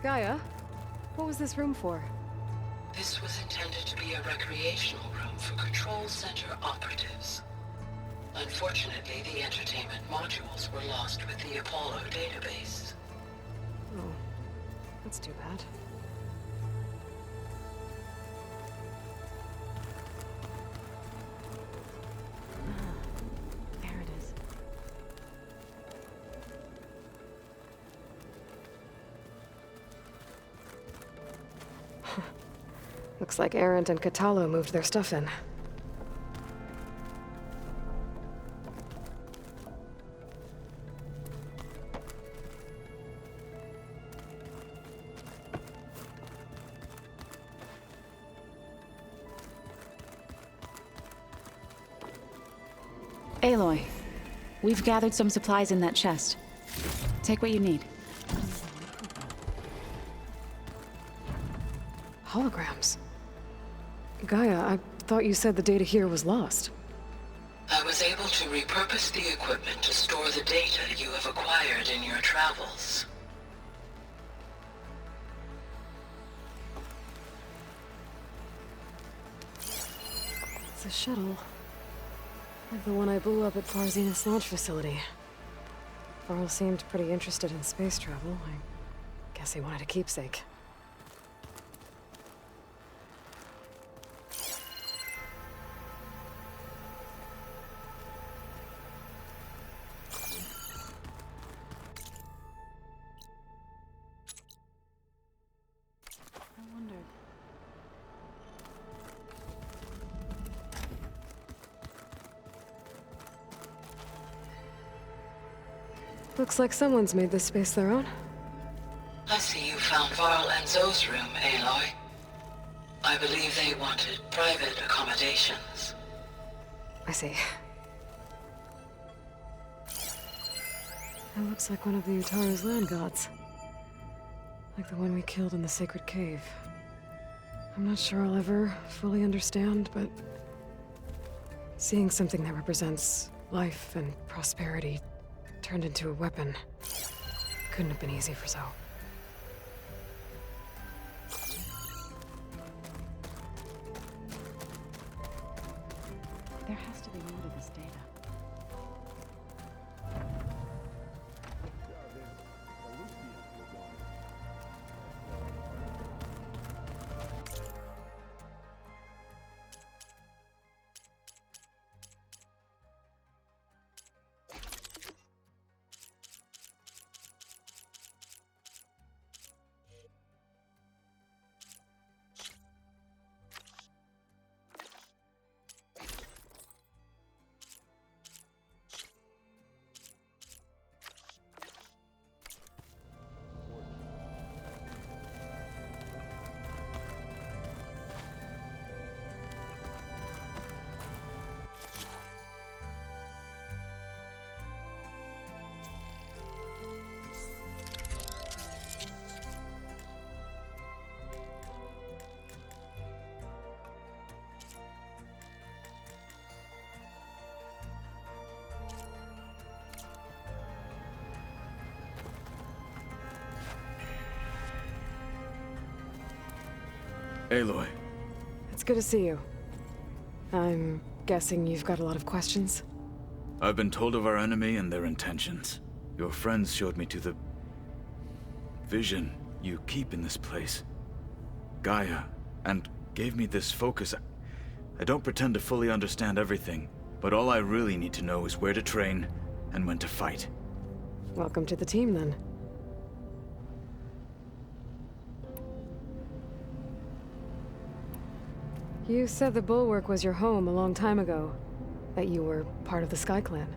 Gaia, what was this room for? This was intended to be a recreational room for Control Center operatives. Unfortunately, the entertainment modules were lost with the Apollo database. Oh, that's too bad. There it is. Looks like Erend and Kotallo moved their stuff in. Aloy, we've gathered some supplies in that chest. Take what you need. Holograms. Gaia, I thought you said the data here was lost. I was able to repurpose the equipment to store the data you have acquired in your travels. It's a shuttle. Like the one I blew up at Far Zenith's launch facility. Varl seemed pretty interested in space travel. I guess he wanted a keepsake. I wondered. Looks like someone's made this space their own. I see you found Varl and Zoe's room, Aloy. I believe they wanted private accommodations. I see. That looks like one of the Utaru's land gods. Like the one we killed in the sacred cave. I'm not sure I'll ever fully understand, but seeing something that represents life and prosperity turned into a weapon couldn't have been easy for Zoe. There has to be more to this data. Aloy. It's good to see you. I'm guessing you've got a lot of questions? I've been told of our enemy and their intentions. Your friends showed me to the vision you keep in this place, Gaia, and gave me this focus. I don't pretend to fully understand everything, but all I really need to know is where to train and when to fight. Welcome to the team, then. You said the Bulwark was your home a long time ago. That you were part of the Sky Clan.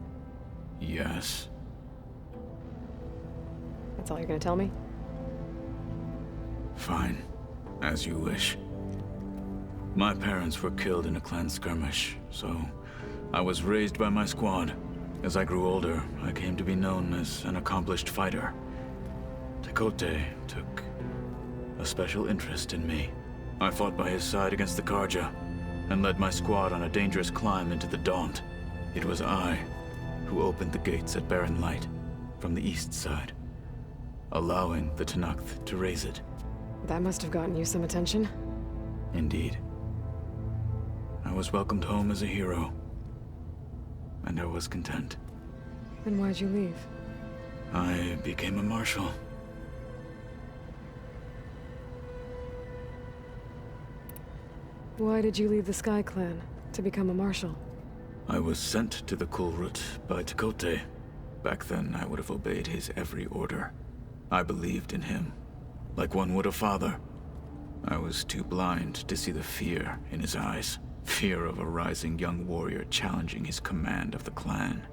Yes. That's all you're gonna tell me? Fine. As you wish. My parents were killed in a clan skirmish, so I was raised by my squad. As I grew older, I came to be known as an accomplished fighter. Tekotteh took a special interest in me. I fought by his side against the Carja, and led my squad on a dangerous climb into the Daunt. It was I who opened the gates at Barren Light, from the east side. allowing the Tenakth to raise it. That must have gotten you some attention. Indeed. I was welcomed home as a hero, and I was content. Then why'd you leave? I became a marshal. Why did you leave the Sky Clan to become a marshal? I was sent to the Kulrut by Tekotteh. Back then, I would have obeyed his every order. I believed in him, like one would a father. I was too blind to see the fear in his eyes. Fear of a rising young warrior challenging his command of the clan.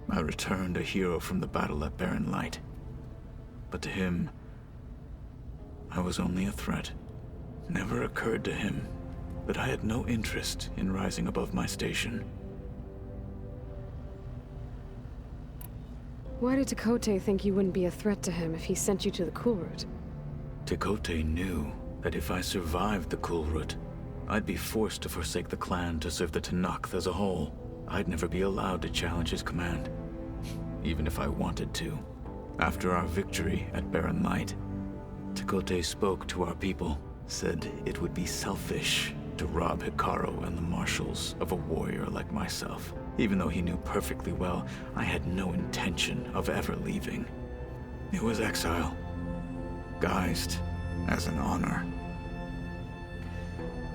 I returned a hero from the battle at Barren Light. But to him, I was only a threat. Never occurred to him that I had no interest in rising above my station. Why did Tekotteh think you wouldn't be a threat to him if he sent you to the Kulrut? Tekotteh knew that if I survived the Kulrut, I'd be forced to forsake the clan to serve the Tenakth as a whole. I'd never be allowed to challenge his command, even if I wanted to. After our victory at Barren Light, Tekotteh spoke to our people, said it would be selfish to rob Hekarro and the marshals of a warrior like myself. Even though he knew perfectly well I had no intention of ever leaving. It was exile, guised as an honor.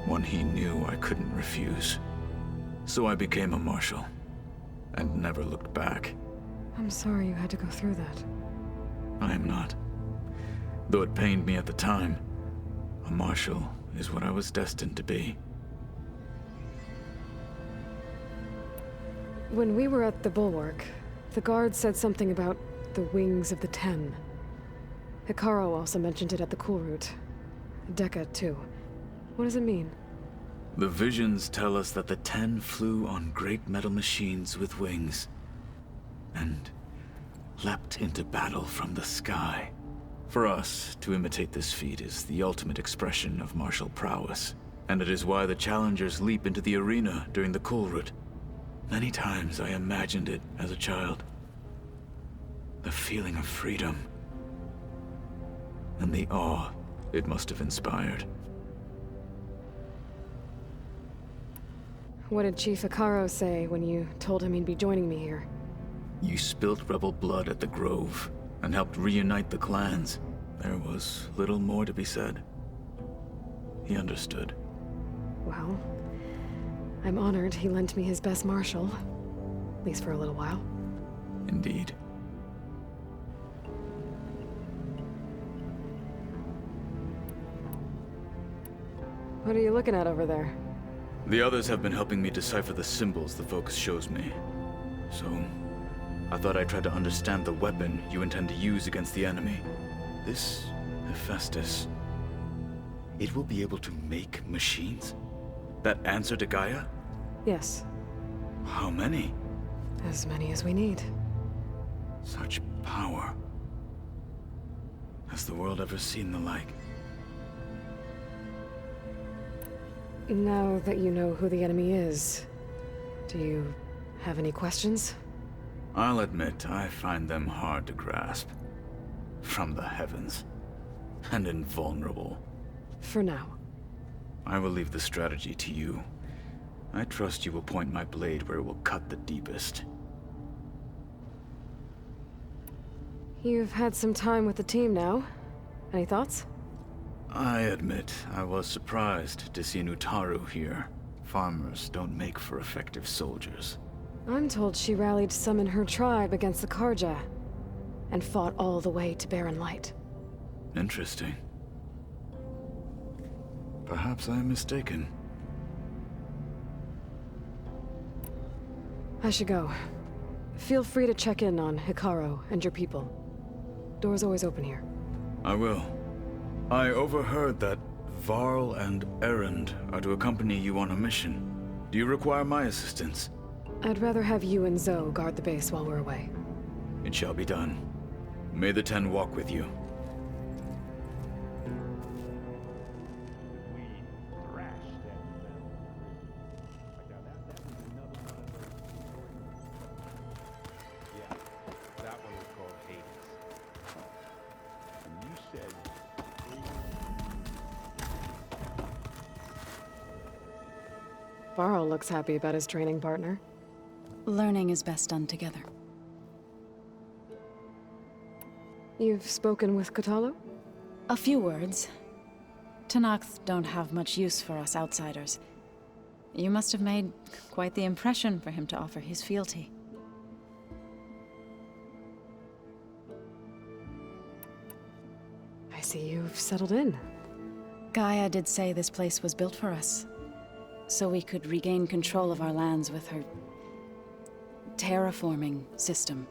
One he knew I couldn't refuse. So I became a marshal, and never looked back. I'm sorry you had to go through that. I am not. Though it pained me at the time, a marshal is what I was destined to be. When we were at the Bulwark, the guard said something about the Wings of the Ten. Hekarro also mentioned it at the Kulrut. Dekka, too. What does it mean? The visions tell us that the Ten flew on great metal machines with wings, and leapt into battle from the sky. For us, to imitate this feat is the ultimate expression of martial prowess, and it is why the challengers leap into the arena during the Kulrut. Many times I imagined it as a child. The feeling of freedom, and the awe it must have inspired. What did Chief Hekarro say when you told him he'd be joining me here? You spilt rebel blood at the Grove, and helped reunite the clans. There was little more to be said. He understood. Well, I'm honored he lent me his best marshal. At least for a little while. Indeed. What are you looking at over there? The others have been helping me decipher the symbols the Focus shows me. So, I thought I'd try to understand the weapon you intend to use against the enemy. This Hephaestus, it will be able to make machines? That answer to Gaia? Yes, How many? as many as we need. Such power. Has the world ever seen the like? Now that you know who the enemy is, do you have any questions? I'll admit, I find them hard to grasp. From the heavens. And invulnerable. For now. I will leave the strategy to you. I trust you will point my blade where it will cut the deepest. You've had some time with the team now. Any thoughts? I admit, I was surprised to see an Utaru here. Farmers don't make for effective soldiers. I'm told she rallied some in her tribe against the Karja, and fought all the way to Barren Light. Interesting. Perhaps I am mistaken. I should go. Feel free to check in on Hekarro and your people. Door's always open here. I will. I overheard that Varl and Erend are to accompany you on a mission. Do you require my assistance? I'd rather have you and Zoe guard the base while we're away. It shall be done. May the Ten walk with you. Varl looks happy about his training partner. Learning is best done together. You've spoken with Kotallo? A few words. Tenakth don't have much use for us outsiders. You must have made quite the impression for him to offer his fealty. I see you've settled in. Gaia did say this place was built for us, so we could regain control of our lands with her terraforming system.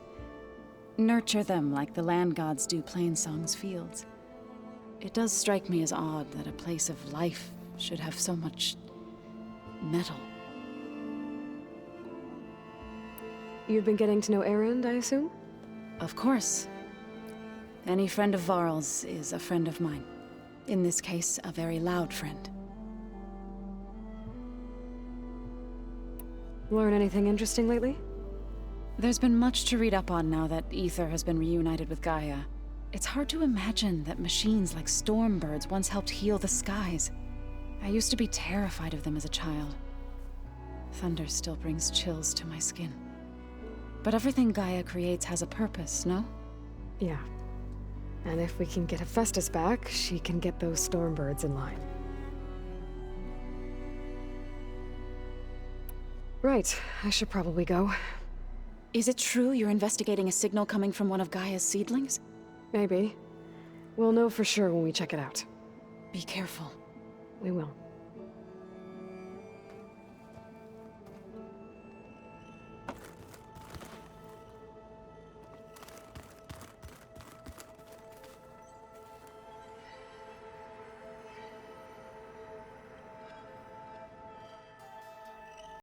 Nurture them like the land gods do Plainsong's fields. It does strike me as odd that a place of life should have so much metal. You've been getting to know Erend, I assume? Of course. Any friend of Varl's is a friend of mine. In this case, a very loud friend. Learn anything interesting lately? There's been much to read up on now that Aether has been reunited with Gaia. It's hard to imagine that machines like Stormbirds once helped heal the skies. I used to be terrified of them as a child. Thunder still brings chills to my skin. But everything Gaia creates has a purpose, no? Yeah. And if we can get Hephaestus back, she can get those Stormbirds in line. Right, I should probably go. Is it true you're investigating a signal coming from one of Gaia's seedlings? Maybe. We'll know for sure when we check it out. Be careful. We will.